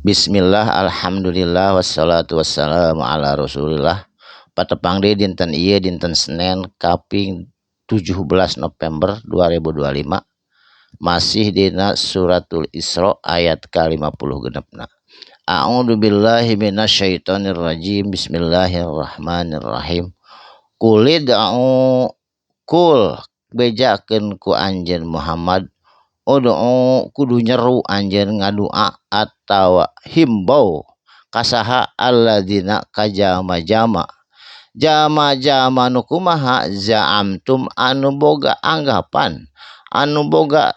Bismillah, alhamdulillah, wassalatu wassalamu ala rasulillah. Patepang deui dinten ieu dinten Senin kaping 17 November 2025. Masih dina suratul Isra ayat ke-50 genepna. A'udzu billahi minasyaitonir rajim. Bismillahirrahmanirrahim. Qulid'u kul bejakeun ku anjeun Muhammad, kudu nyeru anjeun ngadua atawa himbau kasaha alladzina kajama-jama jama-jama nu kumaha za'amtum anu boga anggapan anu boga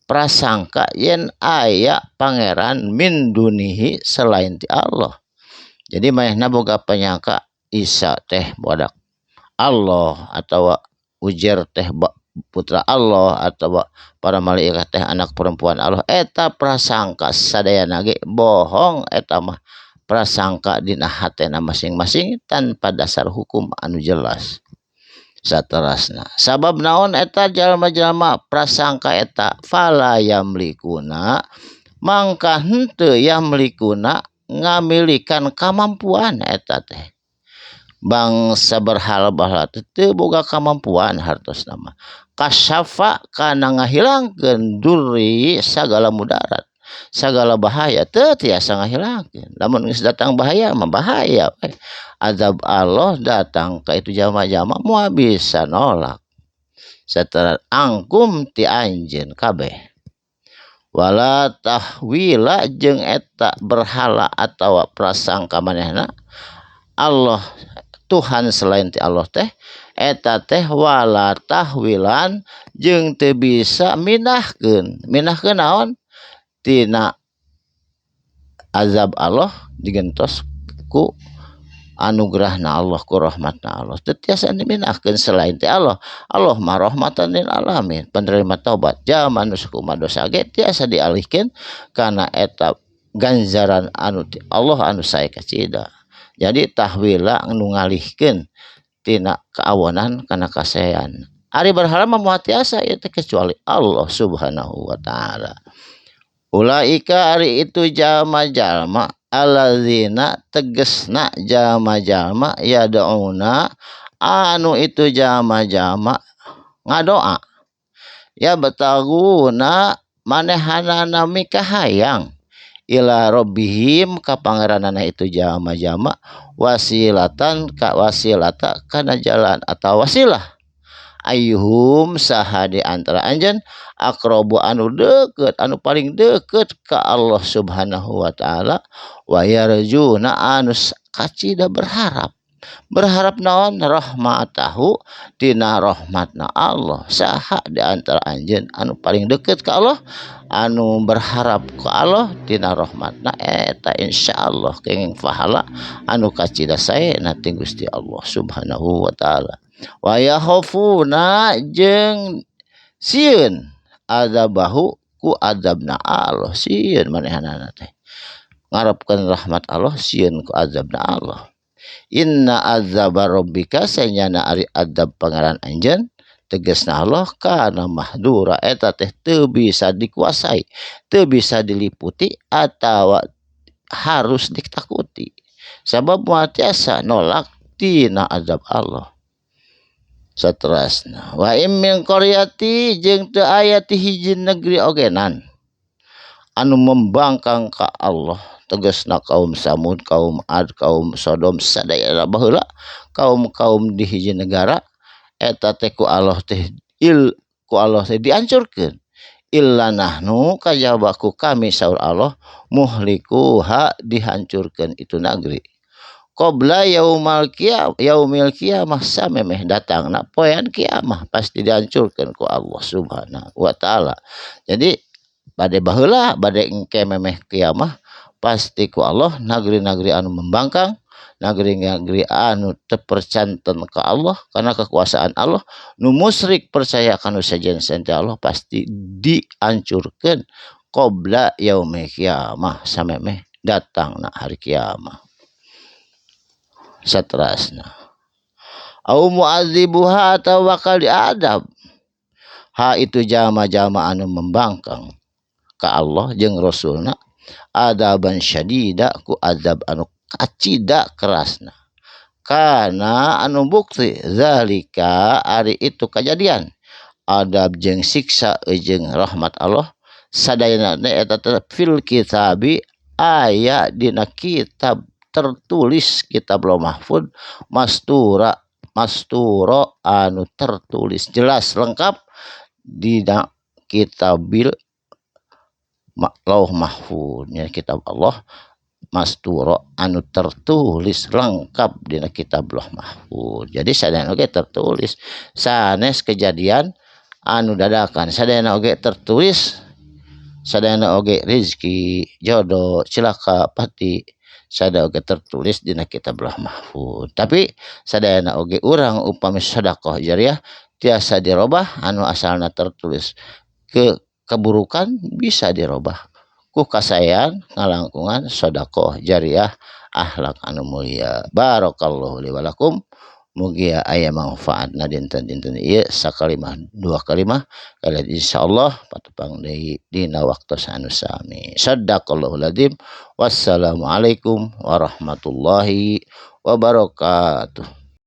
prasangka yen aya pangeran min dunihi selain ti Allah. Jadi manehna boga penyangka Isa teh budak Allah atau ujar teh putra Allah atau para malaikat teh anak perempuan Allah. Eta prasangka sadayana ge bohong, eta mah prasangka dina hatena masing-masing tanpa dasar hukum anu jelas. Saterasna sabab naon eta jalma-jalma prasangka eta fala yamlikuna mangka henteu yamlikuna ngamilikan kamampuan eta teh bangsa berhala bahala teu boga kamampuan hartos nama kasyafa kana ngahilangkeun durri sagala mudarat sagala bahaya teu tiasa ngahilangkeun. Lamun geus datang bahaya mah bahaya we. Azab Allah datang ka itu jama-jama moal bisa nolak. Satara angkum ti anjeun kabeh. Wala tahwila jeung eta berhala atawa prasangka manehna Allah Tuhan selain ti Allah teh eta teh wala tahwilan jeung teu bisa minahkeun naon tina azab Allah digentos ku anugerahna Allah ku rahmatna Allah teu tiasa diminahkeun selain ti Allah. Allah mah rahmatan lil alamin, penerima taubat jalma nu sakumaha dosa ge tiasa dialihkeun kana eta ganjaran anu ti Allah anu sae kacida. Jadi tahwila nu ngalihkeun tina keawonan kana kasaean. Ari berhala mah moal tiasa ieu teh kecuali Allah Subhanahu wa taala. Ulaika ari itu jalma-jalma alladzina tegesna jalma-jalma yad'una anu itu jalma-jalma ngadoa ya betaguna manehanana mikahayang ila rabbihim ka pangeranana itu jalma-jalma wasilatan ka wasilata kana jalan atau wasilah ayyuhum saha di antara anjeun aqrabu anu deukeut anu paling deukeut ka Allah Subhanahu wa taala wa yarjuna anu kacida berharap naon rahmatahu tina rahmatna Allah. Saha di antara anjeun anu paling deukeut ka Allah anu berharap ka Allah tina rahmatna eta insyaallah kenging pahala anu kacida saena ti Gusti Allah Subhanahu wa taala. Wa yakhafuna jeung sieun adzabahu ku azabna Allah. Sieun manehanana teh ngarepkeun rahmat Allah sieun ku azabna Allah. Inna azaba rabbika sanyana ari azab pangeran anjeun tegasna Allah kana mahdura eta teh teu bisa dikuasai, teu bisa diliputi atawa harus ditakuti. Sabab moal tiasa nolak tina azab Allah. Saterasna wa im min qaryati jeung teu aya ti hiji negeri ogenan anu membangkang ka Allah tegasna kaum Samud, kaum Ad, kaum Sodom sadaya baheula kaum-kaum di hiji negara eta teh ku Allah teh dihancurkeun illa nahnu kajaba ku kami saur Allah muhlikuha dihancurkeun itu negeri qabla yaumil qiyamah samemeh datangna poean kiamah pasti dihancurkeun ku Allah Subhanahu wa taala. Jadi bade baheula bade engke memeh kiamah pasti ku Allah negeri-negeri anu membangkang negeri-negeri anu teu percanten ka Allah karena kekuasaan Allah nu musyrik percaya kana sajen-sajen Allah pasti dihancurkeun qabla yaumil qiyamah samemeh datangna hari kiamah. Saterasna au muadzibuha atau bakal diadab ha itu jama-jama anu membangkang ka Allah jeung Rasulna adaban syadida ku azab anu kacida kerasna. Karena anu bukti zalika ari itu kejadian adab jeung siksa jeung rahmat Allah sadayana eta fil kitabi aya dina kitab tertulis, kitab Lauh Mahfuz, masturo anu tertulis jelas lengkap dina kitabil Lauh Mahfuz nya kitab Allah masturo anu tertulis lengkap dina kitab Lauh Mahfuz. Jadi sadayana oge tertulis sanes kejadian anu dadakan, sadayana oge tertulis, sadayana oge rezeki jodoh cilaka pati sadayana oge tertulis dina kitab Lauh Mahfuz. Tapi sadayana oge urang upami sedekah jariyah tiasa dirobah anu asalna tertulis ke keburukan bisa dirobah ku kasayan ngalangkungan sedekah jariyah akhlak anu mulia. Barakallahu li wa lakum. Mugia aya manfaatna dinten-dinten ieu sakalimah dua kalimah kalian insyaallah patepang deui dina waktu anu sami. Shadaqallahul adzim. Wassalamualaikum warahmatullahi wabarakatuh.